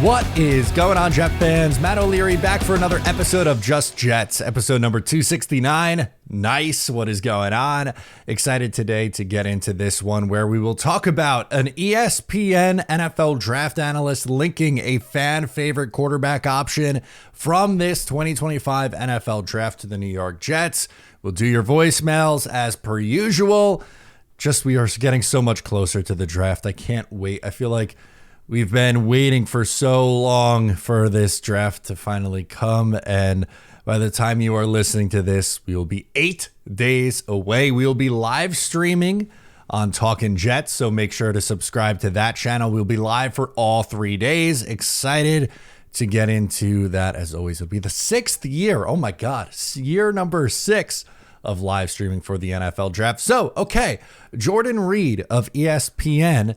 What is going on, Jet fans? Matt O'Leary back for another episode of Just Jets, episode number 269. Nice. What is going on? Excited today to get into this one where we will talk about an ESPN NFL draft analyst linking a fan favorite quarterback option from this 2025 NFL draft to the New York Jets. We'll do your voicemails as per usual. Just we are getting so much closer to the draft. I can't wait. I feel like we've been waiting for so long for this draft to finally come, and by the time you are listening to this, we will be 8 days away. We will be live streaming on Talkin' Jets, so make sure to subscribe to that channel. We'll be live for all 3 days. Excited to get into that. As always, it'll be the 6th year. Oh my God, year number 6 of live streaming for the NFL draft. So, okay, Jordan Reed of ESPN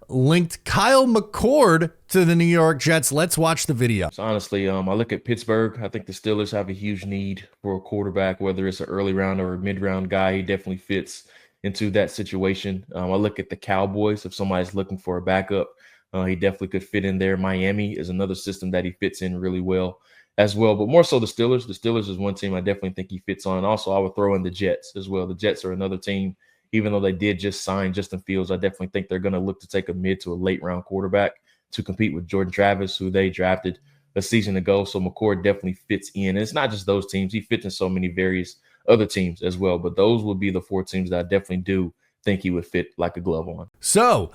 linked Kyle McCord to the New York Jets. Let's watch the video. So honestly, I look at Pittsburgh. I think the Steelers have a huge need for a quarterback, whether it's an early round or a mid-round guy. He definitely fits into that situation. I look at the Cowboys. If somebody's looking for a backup, he definitely could fit in there. Miami is another system that he fits in really well as well, but more so the Steelers. The Steelers is one team I definitely think he fits on. Also, I would throw in the Jets as well. The Jets are another team. Even though they did just sign Justin Fields, I definitely think they're going to look to take a mid to a late round quarterback to compete with Jordan Travis, who they drafted a season ago. So McCord definitely fits in. And it's not just those teams. He fits in so many various other teams as well. But those would be the 4 teams that I definitely do think he would fit like a glove on. So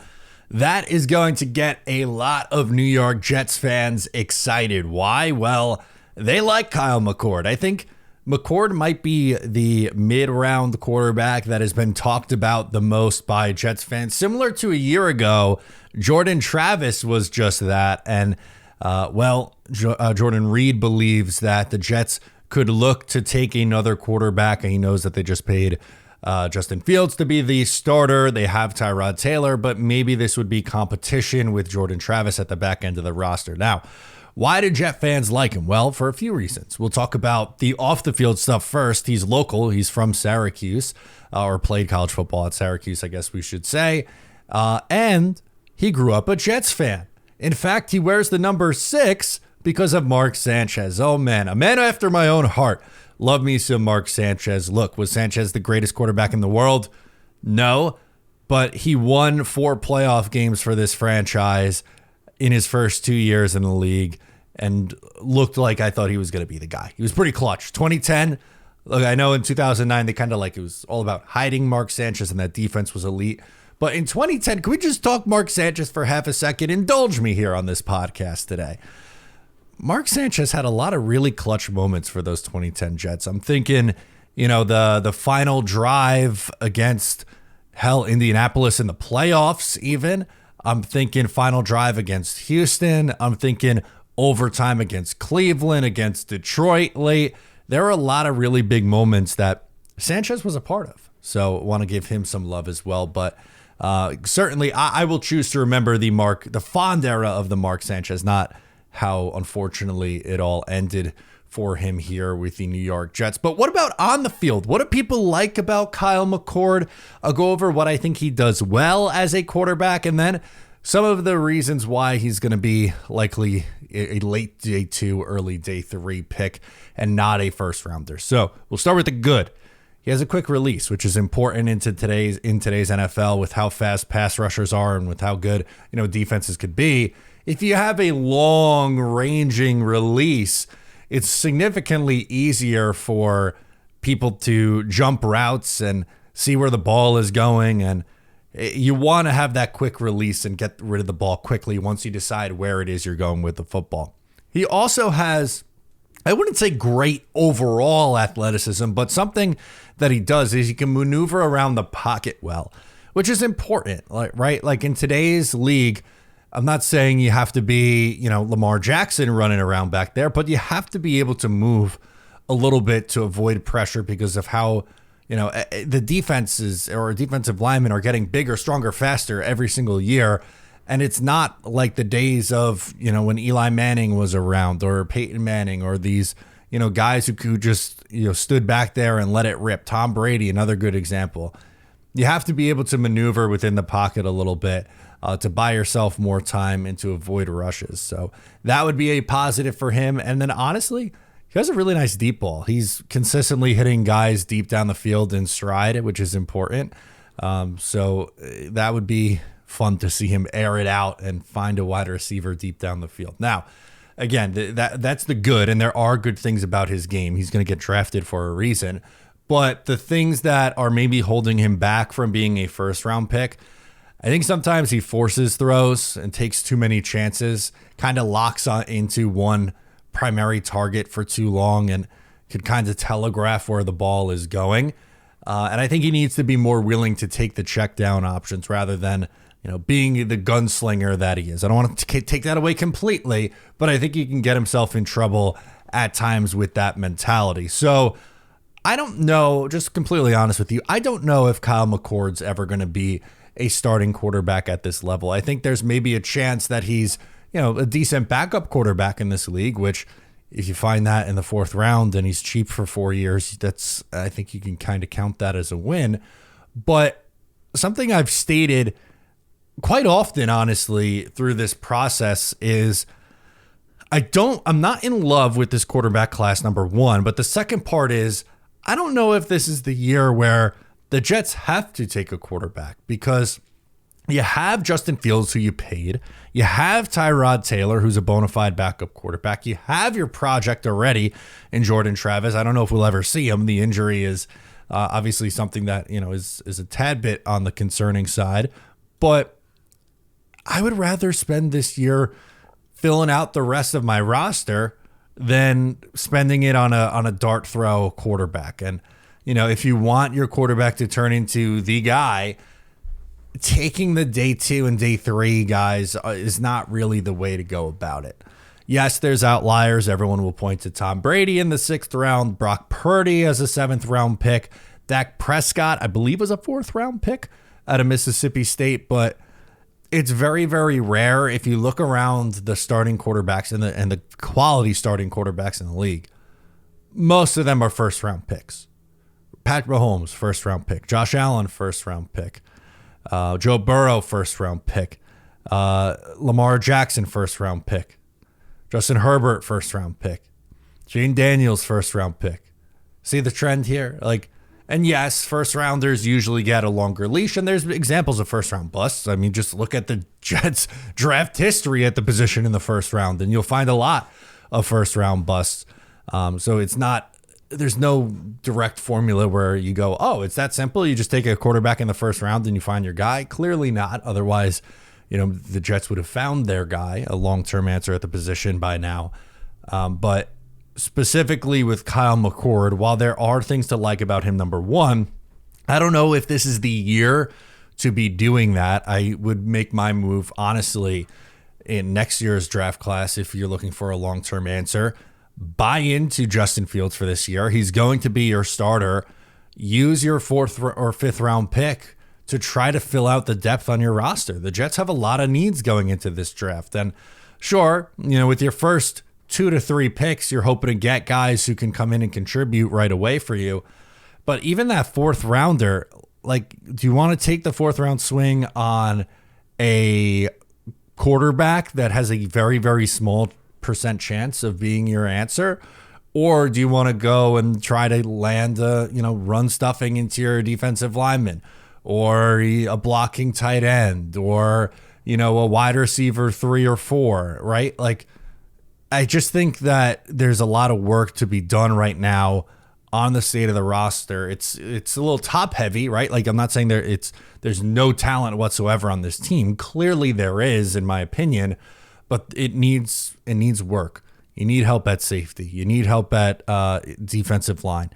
that is going to get a lot of New York Jets fans excited. Why? Well, they like Kyle McCord. I think McCord might be the mid-round quarterback that has been talked about the most by Jets fans. Similar to a year ago, Jordan Travis was just that. And, Jordan Reed believes that the Jets could look to take another quarterback. And he knows that they just paid Justin Fields to be the starter. They have Tyrod Taylor, but maybe this would be competition with Jordan Travis at the back end of the roster. Now, why do Jet fans like him? Well, for a few reasons. We'll talk about the off-the-field stuff first. He's local. He's from Syracuse, or played college football at Syracuse, I guess we should say. And he grew up a Jets fan. In fact, he wears the number 6 because of Mark Sanchez. Oh, man, a man after my own heart. Love me some Mark Sanchez. Look, was Sanchez the greatest quarterback in the world? No, but he won 4 playoff games for this franchise in his first 2 years in the league, and looked like I thought he was going to be the guy. He was pretty clutch. 2010, look, I know in 2009, they kind of like it was all about hiding Mark Sanchez and that defense was elite. But in 2010, can we just talk Mark Sanchez for half a second? Indulge me here on this podcast today. Mark Sanchez had a lot of really clutch moments for those 2010 Jets. I'm thinking, the final drive against Indianapolis in the playoffs even. I'm thinking final drive against Houston. I'm thinking overtime against Cleveland, against Detroit late. There are a lot of really big moments that Sanchez was a part of. So I want to give him some love as well. But certainly I will choose to remember the fond era of the Mark Sanchez, not how unfortunately it all ended for him here with the New York Jets. But what about on the field? What do people like about Kyle McCord? I'll go over what I think he does well as a quarterback, and then some of the reasons why he's going to be likely a late day 2, early day 3 pick and not a first rounder. So we'll start with the good. He has a quick release, which is important in today's NFL with how fast pass rushers are and with how good defenses could be. If you have a long-ranging release, it's significantly easier for people to jump routes and see where the ball is going. And you want to have that quick release and get rid of the ball quickly once you decide where it is you're going with the football. He also has, I wouldn't say great overall athleticism, but something that he does is he can maneuver around the pocket well, which is important, right? Like in today's league, I'm not saying you have to be, Lamar Jackson running around back there, but you have to be able to move a little bit to avoid pressure because of how, the defenses or defensive linemen are getting bigger, stronger, faster every single year. And it's not like the days of, when Eli Manning was around or Peyton Manning or these, guys who just, stood back there and let it rip. Tom Brady, another good example. You have to be able to maneuver within the pocket a little bit. to buy yourself more time and to avoid rushes. So that would be a positive for him. And then honestly, he has a really nice deep ball. He's consistently hitting guys deep down the field in stride, which is important. So that would be fun to see him air it out and find a wide receiver deep down the field. Now, again, that's the good, and there are good things about his game. He's going to get drafted for a reason. But the things that are maybe holding him back from being a first-round pick, I think sometimes he forces throws and takes too many chances, kind of locks on into one primary target for too long and could kind of telegraph where the ball is going. And I think he needs to be more willing to take the check down options rather than being the gunslinger that he is. I don't want to take that away completely, but I think he can get himself in trouble at times with that mentality. So I don't know, just completely honest with you, I don't know if Kyle McCord's ever going to be a starting quarterback at this level. I think there's maybe a chance that he's a decent backup quarterback in this league, which if you find that in the 4th round and he's cheap for 4 years, I think you can kind of count that as a win. But something I've stated quite often, honestly, through this process is I'm not in love with this quarterback class, number one. But the second part is I don't know if this is the year where the Jets have to take a quarterback, because you have Justin Fields, who you paid. You have Tyrod Taylor, who's a bona fide backup quarterback. You have your project already in Jordan Travis. I don't know if we'll ever see him. The injury is obviously something that is a tad bit on the concerning side. But I would rather spend this year filling out the rest of my roster than spending it on a dart throw quarterback. And if you want your quarterback to turn into the guy, taking the day 2 and day 3 guys is not really the way to go about it. Yes, there's outliers. Everyone will point to Tom Brady in the 6th round, Brock Purdy as a 7th round pick, Dak Prescott, I believe, was a 4th round pick out of Mississippi State. But it's very, very rare. If you look around the starting quarterbacks and the quality starting quarterbacks in the league, most of them are 1st round picks. Patrick Mahomes, 1st round pick. Josh Allen, 1st round pick. Joe Burrow, 1st round pick. Lamar Jackson, 1st round pick. Justin Herbert, 1st round pick. Jane Daniels, 1st round pick. See the trend here? And yes, 1st rounders usually get a longer leash, and there's examples of 1st round busts. I mean, just look at the Jets draft history at the position in the 1st round, and you'll find a lot of 1st round busts. So there's no direct formula where you go, oh, it's that simple. You just take a quarterback in the 1st round and you find your guy. Clearly not. Otherwise, the Jets would have found their guy, a long-term answer at the position by now. But specifically with Kyle McCord, while there are things to like about him, number one, I don't know if this is the year to be doing that. I would make my move, honestly, in next year's draft class if you're looking for a long-term answer. Buy into Justin Fields for this year. He's going to be your starter. Use your 4th or 5th round pick to try to fill out the depth on your roster. The Jets have a lot of needs going into this draft. And sure, with your first 2 to 3 picks, you're hoping to get guys who can come in and contribute right away for you. But even that 4th rounder, do you want to take the 4th round swing on a quarterback that has a very, very small percent chance of being your answer? Or do you want to go and try to land run stuffing into your defensive lineman, or a blocking tight end, or a wide receiver 3 or 4, right? I just think that there's a lot of work to be done right now on the state of the roster. It's a little top heavy, right? I'm not saying there's no talent whatsoever on this team. Clearly there is, in my opinion. But it needs work. You need help at safety. You need help at defensive line,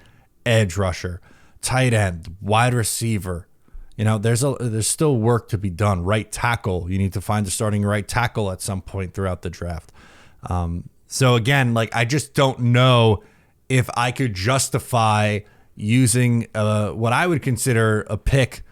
edge rusher, tight end, wide receiver. There's still work to be done. Right tackle. You need to find a starting right tackle at some point throughout the draft. So again, I just don't know if I could justify using what I would consider a pick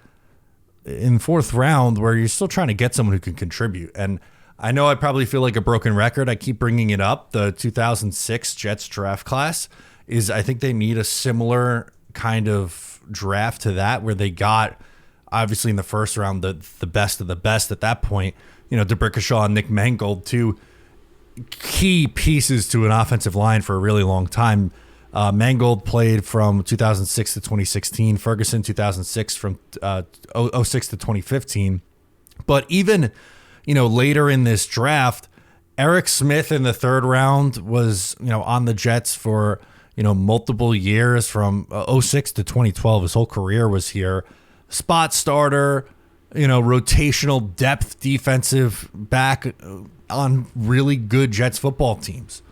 in 4th round where you're still trying to get someone who can contribute. And I know I probably feel like a broken record. I keep bringing it up. The 2006 Jets draft class I think they need a similar kind of draft to that, where they got Obviously, in the first round, the best of the best at that point. DeBrickashaw and Nick Mangold, two key pieces to an offensive line for a really long time. Mangold played from 2006 to 2016. Ferguson 2006 from 06 to 2015. But even later in this draft, Eric Smith in the third round was on the Jets for multiple years from 06 to 2012. His whole career was here. Spot starter, rotational depth defensive back on really good Jets football teams.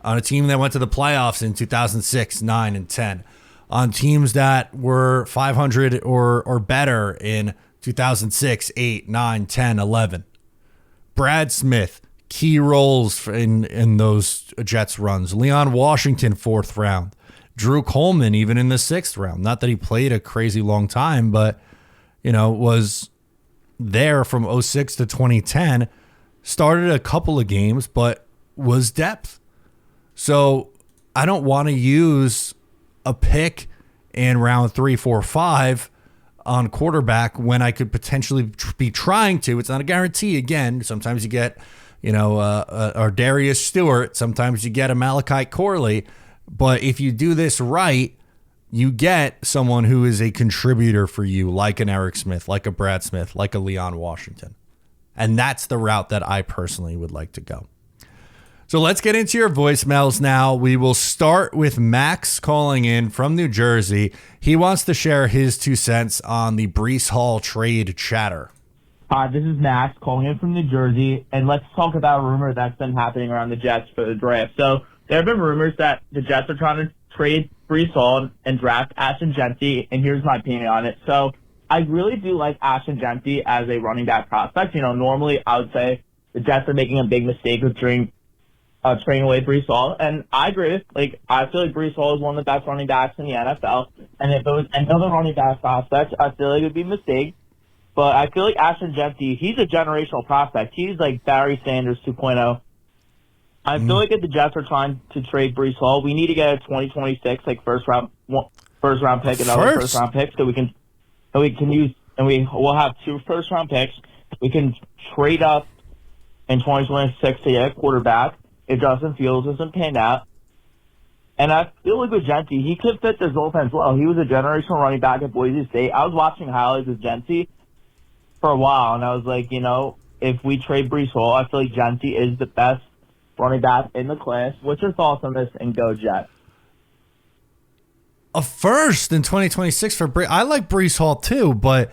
On a team that went to the playoffs in 2006, 9, and 10. On teams that were 500 or better in 2006, 8, 9, 10, 11. Brad Smith, key roles in those Jets runs. Leon Washington, 4th round. Drew Coleman, even in the 6th round. Not that he played a crazy long time, but, was there from 06 to 2010. Started a couple of games, but was depth. So I don't want to use a pick in round 3, 4, 5 on quarterback when I could potentially be trying to. It's not a guarantee. Again, sometimes you get, or Darius Stewart. Sometimes you get a Malachi Corley. But if you do this right, you get someone who is a contributor for you, like an Eric Smith, like a Brad Smith, like a Leon Washington. And that's the route that I personally would like to go. So let's get into your voicemails now. We will start with Max calling in from New Jersey. He wants to share his 2 cents on the Breece Hall trade chatter. Hi, this is Max calling in from New Jersey, and let's talk about a rumor that's been happening around the Jets for the draft. So there have been rumors that the Jets are trying to trade Breece Hall and draft Ashton Jeanty, and here's my opinion on it. So I really do like Ashton Jeanty as a running back prospect. Normally I would say the Jets are making a big mistake with trading away Breece Hall, and I agree with, I feel like Breece Hall is one of the best running backs in the NFL, and if it was another running back prospect, I feel like it would be a mistake. But I feel like Ashton Jeanty, he's a generational prospect. He's like Barry Sanders 2.0. I feel like if the Jets are trying to trade Breece Hall, we need to get a 2026 first round pick, another first round pick, so we'll have 2 first round picks. We can trade up in 2026 to get a quarterback if Justin Fields isn't panned out. And I feel like with Jeanty, he could fit this offense well. He was a generational running back at Boise State. I was watching highlights with Jeanty for a while, and I was like, if we trade Breece Hall, I feel like Jeanty is the best running back in the class. What's your thoughts on this, and go Jets? A first in 2026 for Breece. I like Breece Hall too, but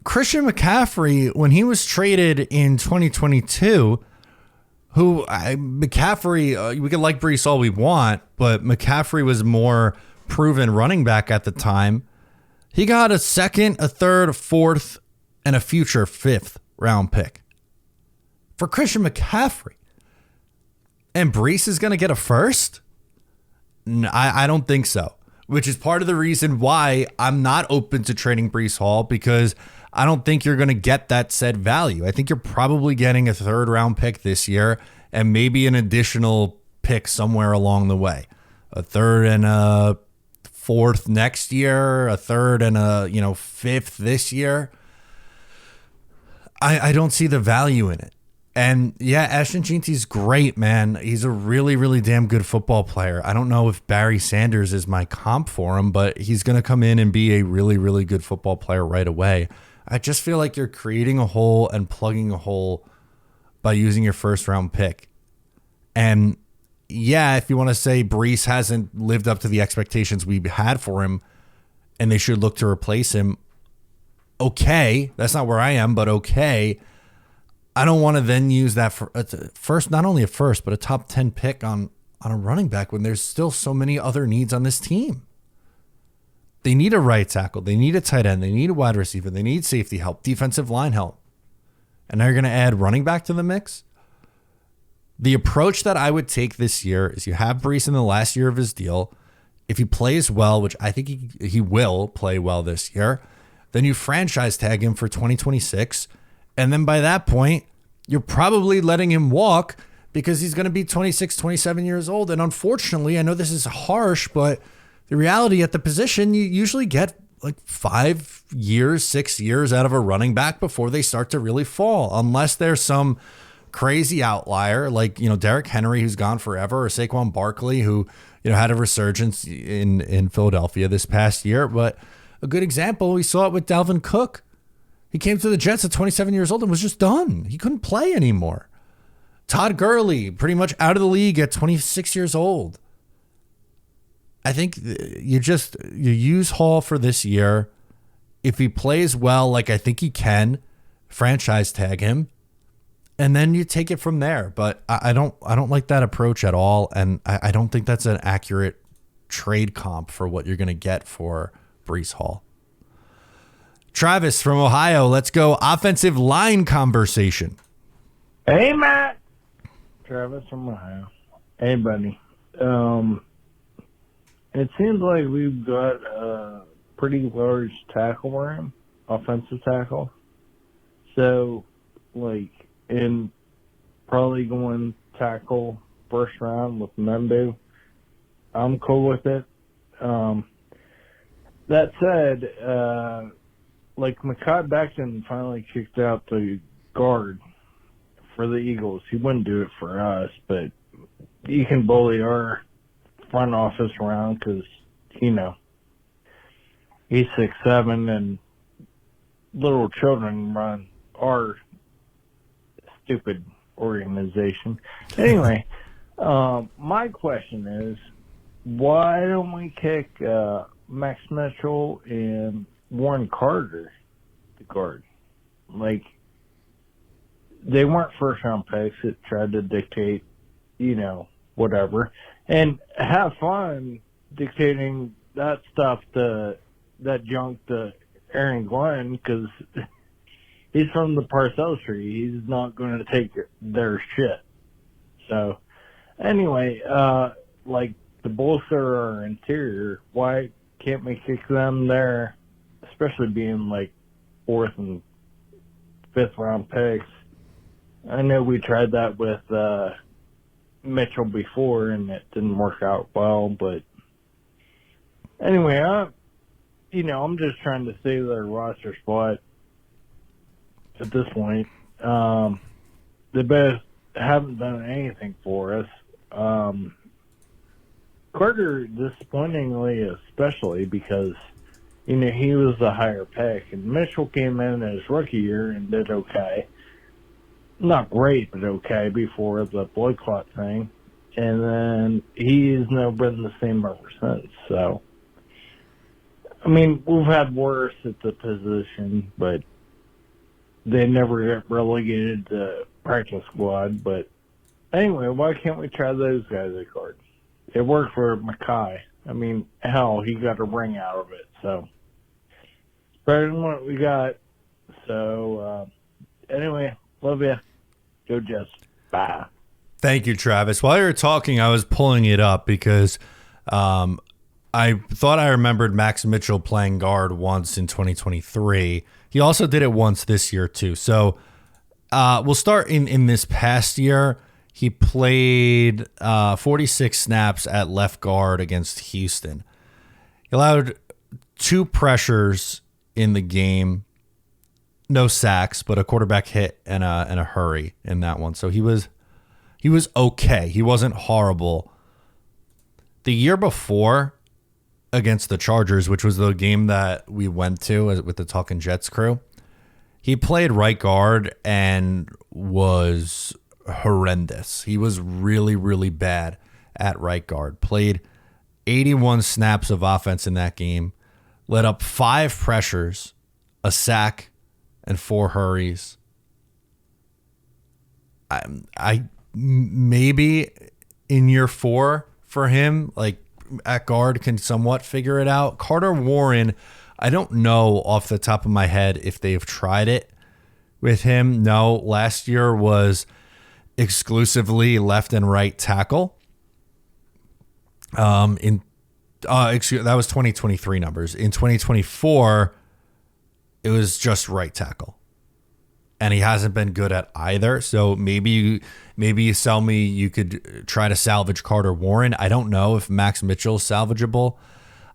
Christian McCaffrey, when he was traded in 2022, McCaffrey, we can like Breece all we want, but McCaffrey was more proven running back at the time. He got a 2nd, a 3rd, a 4th, and a future 5th round pick for Christian McCaffrey. And Breece is going to get a first? No, I don't think so, which is part of the reason why I'm not open to trading Breece Hall, because I don't think you're going to get that said value. I think you're probably getting a 3rd round pick this year and maybe an additional pick somewhere along the way. A 3rd and a 4th next year, a 3rd and a 5th this year. I don't see the value in it. And yeah, Ashton Jeanty's great, man. He's a really, really damn good football player. I don't know if Barry Sanders is my comp for him, but he's going to come in and be a really, really good football player right away. I just feel like you're creating a hole and plugging a hole by using your 1st round pick. And yeah, if you want to say Breece hasn't lived up to the expectations we had for him and they should look to replace him, okay. That's not where I am, but okay. I don't want to then use that for first, not only a first, but a top 10 pick on a running back when there's still so many other needs on this team. They need a right tackle. They need a tight end. They need a wide receiver. They need safety help, defensive line help. And now you're going to add running back to the mix? The approach that I would take this year is you have Breece in the last year of his deal. If he plays well, which I think he will play well this year, then you franchise tag him for 2026. And then by that point, you're probably letting him walk because he's going to be 26, 27 years old. And unfortunately, I know this is harsh, but the reality at the position, you usually get like 5 years, 6 years out of a running back before they start to really fall, unless there's some crazy outlier like, Derrick Henry, who's gone forever, or Saquon Barkley, who, had a resurgence in Philadelphia this past year. But a good example, we saw it with Dalvin Cook. He came to the Jets at 27 years old and was just done. He couldn't play anymore. Todd Gurley, pretty much out of the league at 26 years old. I think you use Hall for this year. If he plays well, like I think he can, franchise tag him, and then you take it from there. But I don't like that approach at all, and I don't think that's an accurate trade comp for what you're going to get for Breece Hall. Travis from Ohio, let's go offensive line conversation. Hey, Matt. Travis from Ohio. Hey, buddy. It seems like we've got a pretty large tackle room, offensive tackle. So, in probably going tackle first round with Membu, I'm cool with it. That said, Mekhi Becton finally kicked out the guard for the Eagles. He wouldn't do it for us, but he can bully our front office around because, he's 6'7", and little children run our stupid organization. Anyway, my question is, why don't we kick Max Mitchell and Warren Carter to guard? They weren't first-round picks. It tried to dictate, whatever. And have fun dictating that stuff that junk to Aaron Glenn, because he's from the Parcells tree. He's not going to take their shit. So, anyway, to bolster our interior, why can't we kick them there, especially being 4th and 5th round picks? I know we tried that with Mitchell before, and it didn't work out well. But anyway, I'm just trying to save their roster spot at this point. They both haven't done anything for us. Carter, disappointingly, especially because he was the higher pick, and Mitchell came in his rookie year and did okay. Not great, but okay before the blood clot thing. And then he's never been the same ever since. So, we've had worse at the position, but they never got relegated to practice squad. But anyway, why can't we try those guys at guard? It worked for Mekhi. Hell, he got a ring out of it. So, better than what we got. So, anyway, love ya. Go Jets. Bye. Thank you, Travis. While you were talking, I was pulling it up because I thought I remembered Max Mitchell playing guard once in 2023. He also did it once this year, too. So we'll start in this past year. He played 46 snaps at left guard against Houston. He allowed 2 pressures in the game. No sacks, but a quarterback hit and a hurry in that one. So he was okay. He wasn't horrible. The year before against the Chargers, which was the game that we went to with the Talking Jets crew, he played right guard and was horrendous. He was really, really bad at right guard. Played 81 snaps of offense in that game, let up 5 pressures, a sack, and 4 hurries. I maybe in year 4 for him, at guard, can somewhat figure it out. Carter Warren, I don't know off the top of my head if they've tried it with him. No, last year was exclusively left and right tackle. That was 2023 numbers. In 2024, it was just right tackle, and he hasn't been good at either. So maybe you sell me, you could try to salvage Carter Warren. I don't know if Max Mitchell's salvageable.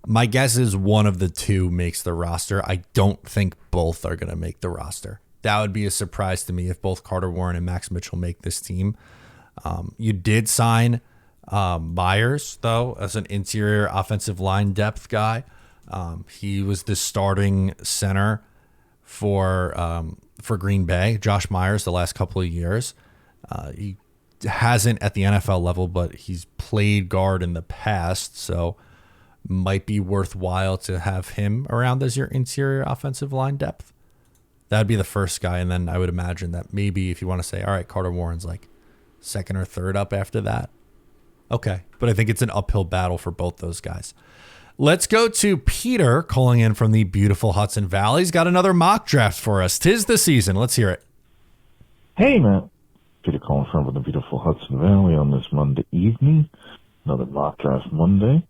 My guess is one of the two makes the roster. I don't think both are going to make the roster. That would be a surprise to me if both Carter Warren and Max Mitchell make this team. You did sign Myers, though, as an interior offensive line depth guy. He was the starting center for Green Bay, Josh Myers, the last couple of years. He hasn't at the NFL level, but he's played guard in the past, so might be worthwhile to have him around as your interior offensive line depth. That'd be the first guy, and then I would imagine that maybe if you want to say, all right, Carter Warren's like second or third up after that. Okay, but I think it's an uphill battle for both those guys. Let's go to Peter calling in from the beautiful Hudson Valley. He's got another mock draft for us. 'Tis the season. Let's hear it. Hey, Matt. Peter calling from the beautiful Hudson Valley on this Monday evening. Another mock draft Monday.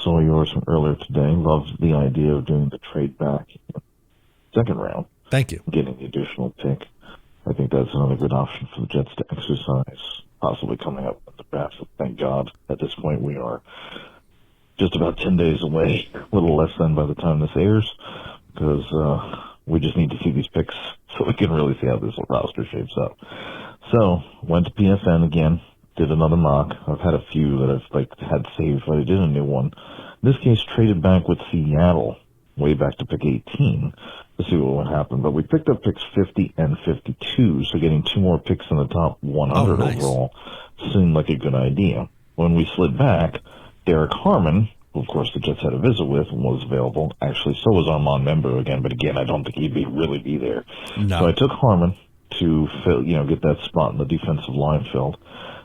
Saw yours from earlier today. Loved the idea of doing the trade back in the second round. Thank you. Getting the additional pick. I think that's another good option for the Jets to exercise, possibly coming up with the draft. So thank God at this point we are just about 10 days away, a little less than by the time this airs, because we just need to see these picks so we can really see how this roster shapes up. So went to PFN again, did another mock. I've had a few that I've had saved, but I did a new one. In this case, traded back with Seattle way back to pick 18 to see what would happen. But we picked up picks 50 and 52, so getting two more picks in the top 100 overall seemed like a good idea. When we slid back, Derek Harmon, who of course the Jets had a visit with, was available. Actually, so was Armand Member again, but again, I don't think he'd really be there. No. So I took Harmon to fill, get that spot in the defensive line filled.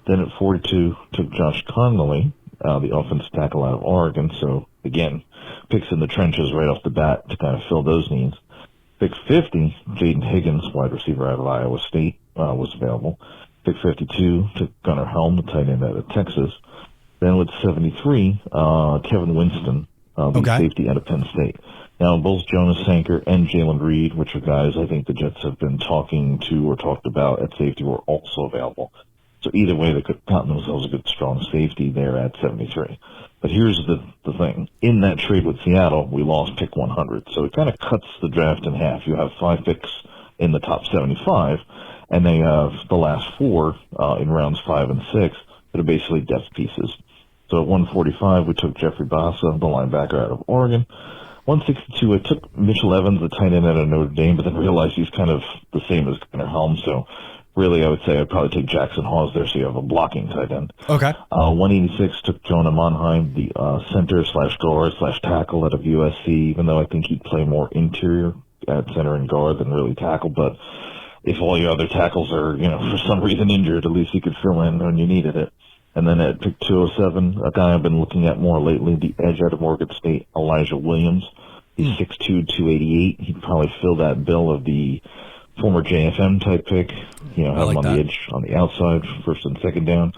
Then at 42, took Josh Connolly, the offensive tackle out of Oregon. So again, picks in the trenches right off the bat to kind of fill those needs. Pick 50, Jaden Higgins, wide receiver out of Iowa State, was available. Pick 52, took Gunnar Helm, the tight end out of Texas. Then with 73, Kevin Winston, the safety out of Penn State. Now, both Jonas Sanker and Jalen Reed, which are guys I think the Jets have been talking to or talked about at safety, were also available. So either way, they could have gotten themselves a good, strong safety there at 73. But here's the thing. In that trade with Seattle, we lost pick 100. So it kind of cuts the draft in half. You have 5 picks in the top 75, and they have the last 4 in rounds 5 and 6 that are basically depth pieces. So at 145, we took Jeffrey Bassa, the linebacker out of Oregon. 162, I took Mitchell Evans, the tight end out of Notre Dame, but then realized he's kind of the same as Gunnar Helm. So really, I would say I'd probably take Jackson Hawes there so you have a blocking tight end. Okay. 186 took Jonah Monheim, the center / guard / tackle out of USC, even though I think he'd play more interior at center and guard than really tackle. But if all your other tackles are, for some reason injured, at least he could fill in when you needed it. And then at pick 207, a guy I've been looking at more lately, the edge out of Morgan State, Elijah Williams. He's 6'2", 288. He'd probably fill that bill of the former JFM type pick. Have him on the edge, on the outside, first and second down.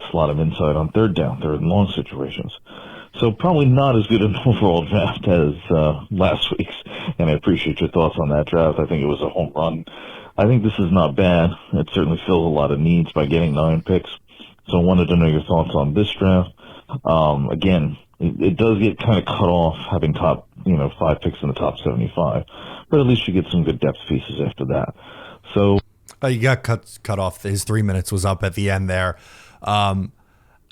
Slot him inside on third down, third and long situations. So probably not as good an overall draft as last week's. And I appreciate your thoughts on that draft. I think it was a home run. I think this is not bad. It certainly fills a lot of needs by getting 9 picks. So I wanted to know your thoughts on this draft. Again, it does get kind of cut off having top, 5 picks in the top 75, but at least you get some good depth pieces after that. So you got cut off. His 3 minutes was up at the end there.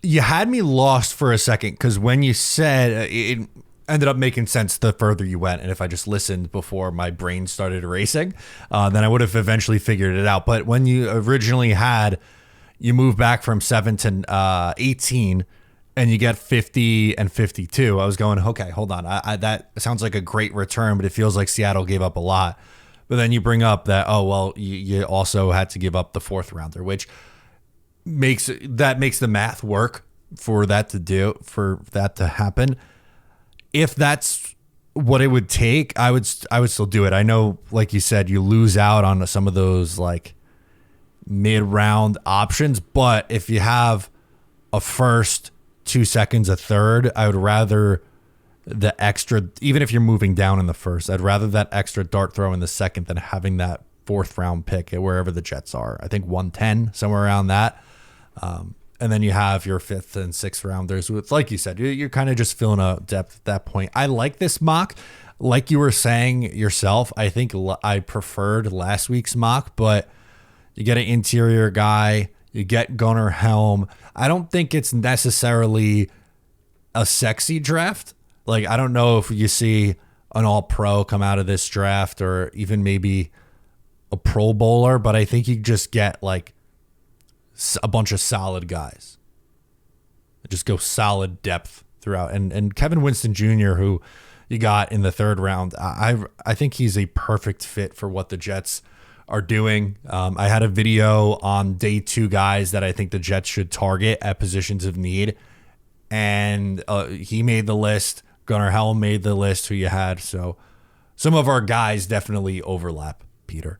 You had me lost for a second because when you said it ended up making sense the further you went, and if I just listened before my brain started racing, then I would have eventually figured it out. But when you originally had you move back from 7 to 18 and you get 50 and 52. I was going, okay, hold on. That sounds like a great return, but it feels like Seattle gave up a lot. But then you bring up that, you also had to give up the 4th rounder, which makes the math work for that to happen. If that's what it would take, I would still do it. I know, like you said, you lose out on some of those like mid-round options, but if you have a first, 2 seconds, a third, I would rather the extra, even if you're moving down in the first, I'd rather that extra dart throw in the second than having that 4th round pick at wherever the Jets are. I think 110, somewhere around that. And then you have your 5th and 6th rounders with, like you said, you're kind of just filling a depth at that point. I like this mock. Like you were saying yourself, I think I preferred last week's mock, but you get an interior guy, you get Gunnar Helm. I don't think it's necessarily a sexy draft. Like, I don't know if you see an all-pro come out of this draft or even maybe a Pro Bowler, but I think you just get like a bunch of solid guys. Just go solid depth throughout. And Kevin Winston Jr., who you got in the 3rd round, I think he's a perfect fit for what the Jets are doing. I had a video on day 2 guys that I think the Jets should target at positions of need. And he made the list. Gunnar Helm made the list who you had. So some of our guys definitely overlap, Peter.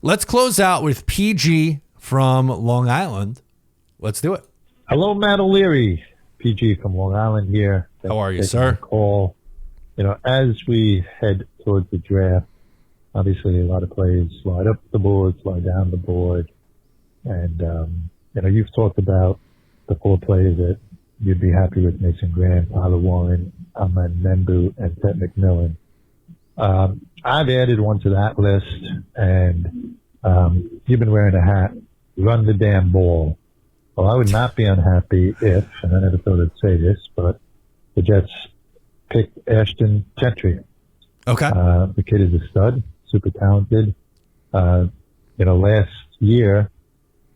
Let's close out with PG from Long Island. Let's do it. Hello, Matt O'Leary. PG from Long Island here. How are you, sir? Call. As we head towards the draft, obviously a lot of players slide up the board, slide down the board. And, you've talked about the 4 players that you'd be happy with: Mason Graham, Tyler Warren, Ahmed Membu, and Ted McMillan. I've added one to that list, and you've been wearing a hat, run the damn ball. Well, I would not be unhappy if, and I never thought I'd say this, but the Jets picked Ashton Gentry. Okay. The kid is a stud, super talented. Last year,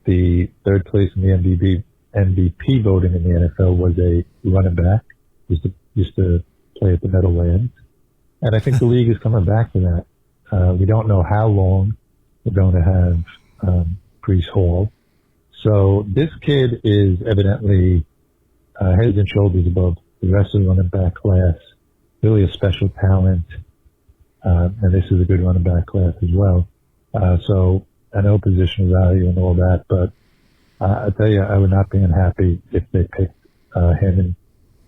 the 3rd place in the MVP voting in the NFL was a running back. Used to play at the Meadowlands. And I think the league is coming back to that. We don't know how long we're going to have Breece Hall. So this kid is evidently heads and shoulders above the rest of the running back class. Really a special talent. And this is a good running back class as well. So I know positional value and all that, but I tell you, I would not be unhappy if they picked him. And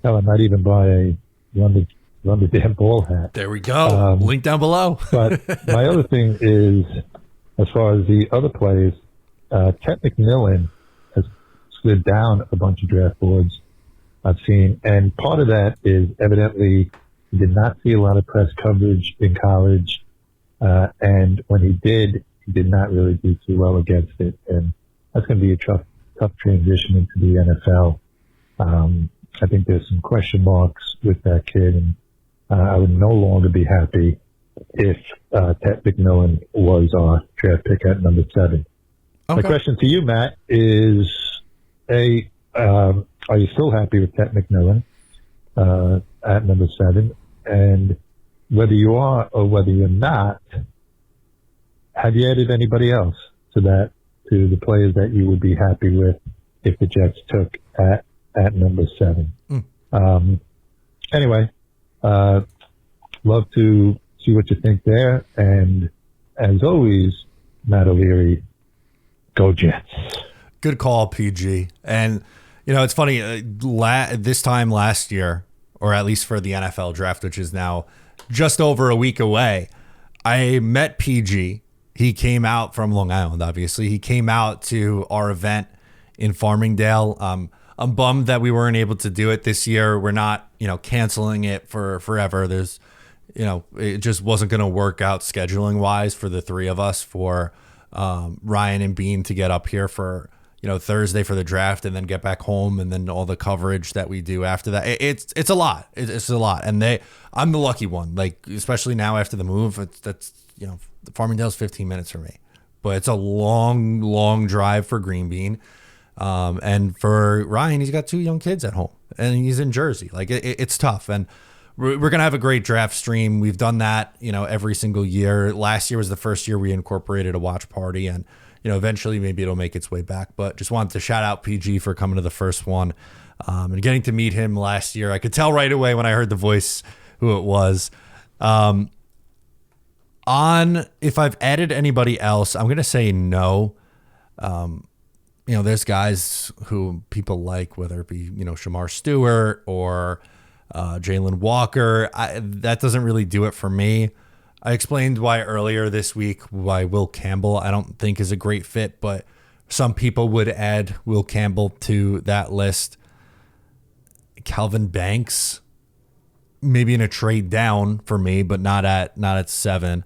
hell, I might even buy a run the damn ball hat. There we go. Link down below. But my other thing is, as far as the other players, Ted McMillan has slid down a bunch of draft boards I've seen. And part of that is evidently he did not see a lot of press coverage in college. And when he did not really do too well against it. And that's going to be a tough transition into the NFL. I think there's some question marks with that kid, and I would no longer be happy if Ted McMillan was our draft pick at number 7. Okay. My question to you, Matt, is: are you still happy with Ted McMillan at number 7? And whether you are or whether you're not, have you added anybody else to the players that you would be happy with if the Jets took at number 7? Anyway, love to see what you think there. And as always, Matt O'Leary, go Jets. Good call, PG. And, it's funny, this time last year, or at least for the NFL draft, which is now just over a week away, I met PG. He came out from Long Island, obviously. He came out to our event in Farmingdale. I'm bummed that we weren't able to do it this year. We're not, canceling it for forever. There's, it just wasn't going to work out scheduling wise for the 3 of us, for Ryan and Bean to get up here for, Thursday for the draft and then get back home, and then all the coverage that we do after that. It's a lot. It's a lot. And I'm the lucky one, like, especially now after the move. Farmingdale's 15 minutes for me, but it's a long drive for Green Bean. And for Ryan, he's got 2 young kids at home and he's in Jersey. Like it's tough. And we're going to have a great draft stream. We've done that, every single year. Last year was the first year we incorporated a watch party, and, eventually maybe it'll make its way back, but just wanted to shout out PG for coming to the first one. And getting to meet him last year. I could tell right away when I heard the voice who it was. If I've added anybody else, I'm going to say no. There's guys who people like, whether it be, Shamar Stewart or Jalen Walker. That doesn't really do it for me. I explained why earlier this week, why Will Campbell I don't think is a great fit, but Some people would add Will Campbell to that list. Calvin Banks, maybe in a trade down for me, but not at 7.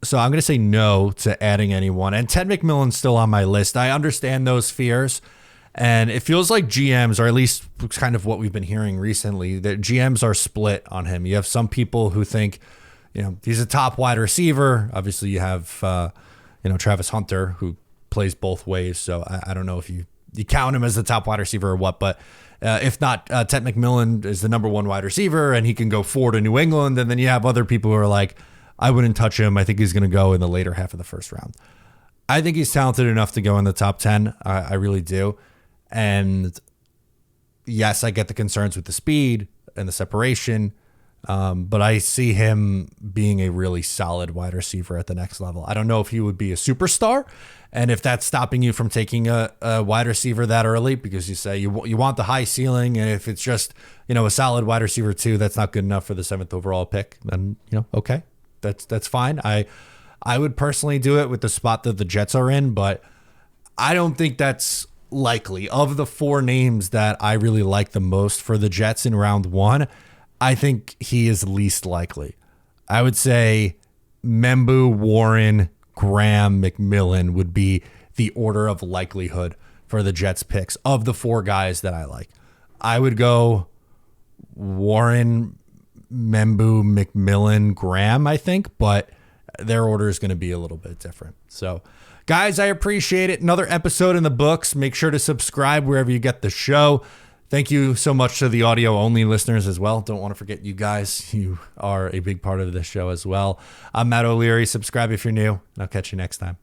So I'm going to say no to adding anyone. And Ted McMillan's still on my list. I understand those fears. And it feels like GMs, or at least kind of what we've been hearing recently, that GMs are split on him. You have some people who think, he's a top wide receiver. Obviously, you have, Travis Hunter, who plays both ways. So I don't know if you count him as the top wide receiver or what. But if not, Ted McMillan is the number 1 wide receiver, and he can go 4 to New England. And then you have other people who are like, I wouldn't touch him. I think he's going to go in the later half of the first round. I think he's talented enough to go in the top 10. I really do. And yes, I get the concerns with the speed and the separation, but I see him being a really solid wide receiver at the next level. I don't know if he would be a superstar, and if that's stopping you from taking a wide receiver that early because you say you want the high ceiling, and if it's just a solid wide receiver 2, that's not good enough for the 7th overall pick, then okay. That's fine. I would personally do it with the spot that the Jets are in, but I don't think that's likely. Of the 4 names that I really like the most for the Jets in round 1, I think he is least likely. I would say Membu, Warren, Graham, McMillan would be the order of likelihood for the Jets picks of the 4 guys that I like. I would go Warren, Membu, McMillan, Graham, I think, but their order is going to be a little bit different. So, guys, I appreciate it. Another episode in the books. Make sure to subscribe wherever you get the show. Thank you so much to the audio-only listeners as well. Don't want to forget you guys. You are a big part of this show as well. I'm Matt O'Leary. Subscribe if you're new, and I'll catch you next time.